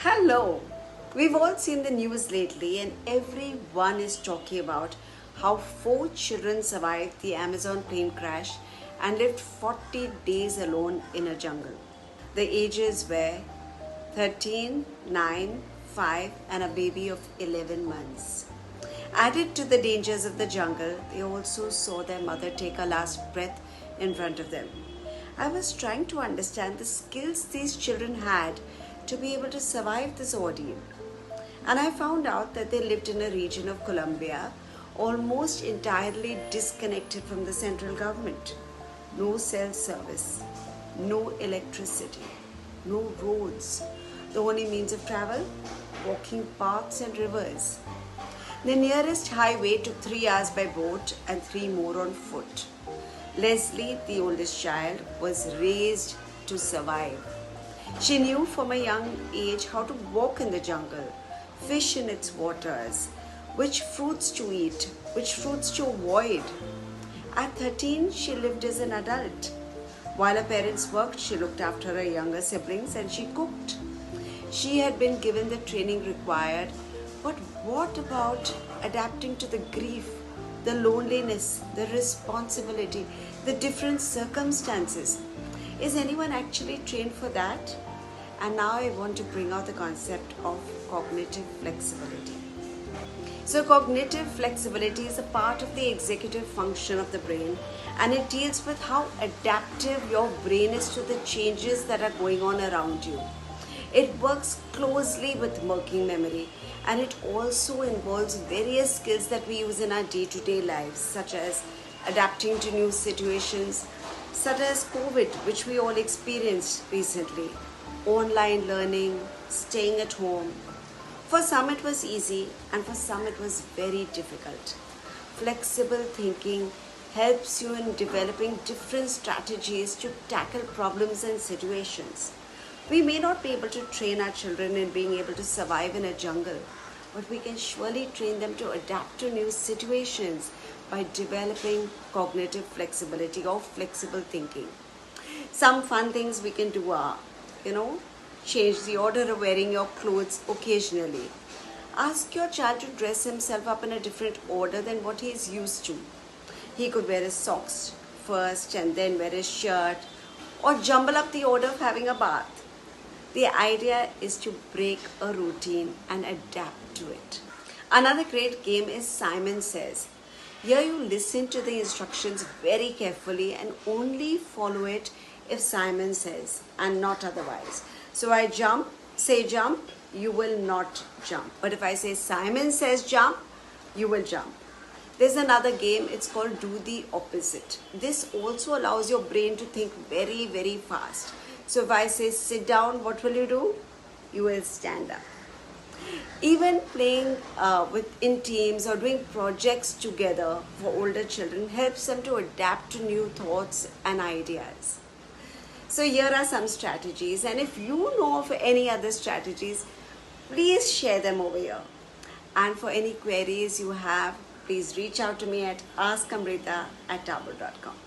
Hello! We've all seen the news lately, and everyone is talking about how 4 children survived the Amazon plane crash and lived 40 days alone in a jungle. The ages were 13, 9, 5, and a baby of 11 months. Added to the dangers of the jungle, they also saw their mother take her last breath in front of them. I was trying to understand the skills these children had to be able to survive this ordeal. And I found out that they lived in a region of Colombia almost entirely disconnected from the central government. No cell service, no electricity, no roads. The only means of travel, walking paths and rivers. The nearest highway took 3 hours by boat and 3 more on foot. Leslie, the oldest child, was raised to survive. She knew from a young age how to walk in the jungle, fish in its waters, which fruits to eat, which fruits to avoid. At 13, she lived as an adult. While her parents worked, she looked after her younger siblings and she cooked. She had been given the training required, but what about adapting to the grief, the loneliness, the responsibility, the different circumstances? Is anyone actually trained for that? And now I want to bring out the concept of cognitive flexibility. So cognitive flexibility is a part of the executive function of the brain, and it deals with how adaptive your brain is to the changes that are going on around you. It works closely with working memory, and it also involves various skills that we use in our day-to-day lives, such as adapting to new situations, such as COVID, which we all experienced recently, online learning, staying at home. For some it was easy, and for some it was very difficult. Flexible thinking helps you in developing different strategies to tackle problems and situations. We may not be able to train our children in being able to survive in a jungle, but we can surely train them to adapt to new situations by developing cognitive flexibility or flexible thinking. Some fun things we can do are, change the order of wearing your clothes occasionally. Ask your child to dress himself up in a different order than what he is used to. He could wear his socks first and then wear his shirt, or jumble up the order of having a bath. The idea is to break a routine and adapt to it. Another great game is Simon Says. Here you listen to the instructions very carefully and only follow it if Simon says and not otherwise. So I say jump, you will not jump. But if I say Simon says jump, you will jump. There's another game, it's called Do the Opposite. This also allows your brain to think very, very fast. So if I say sit down, what will you do? You will stand up. Even playing in teams or doing projects together for older children helps them to adapt to new thoughts and ideas. So here are some strategies, and if you know of any other strategies, please share them over here. And for any queries you have, please reach out to me at askamrita@taabur.com.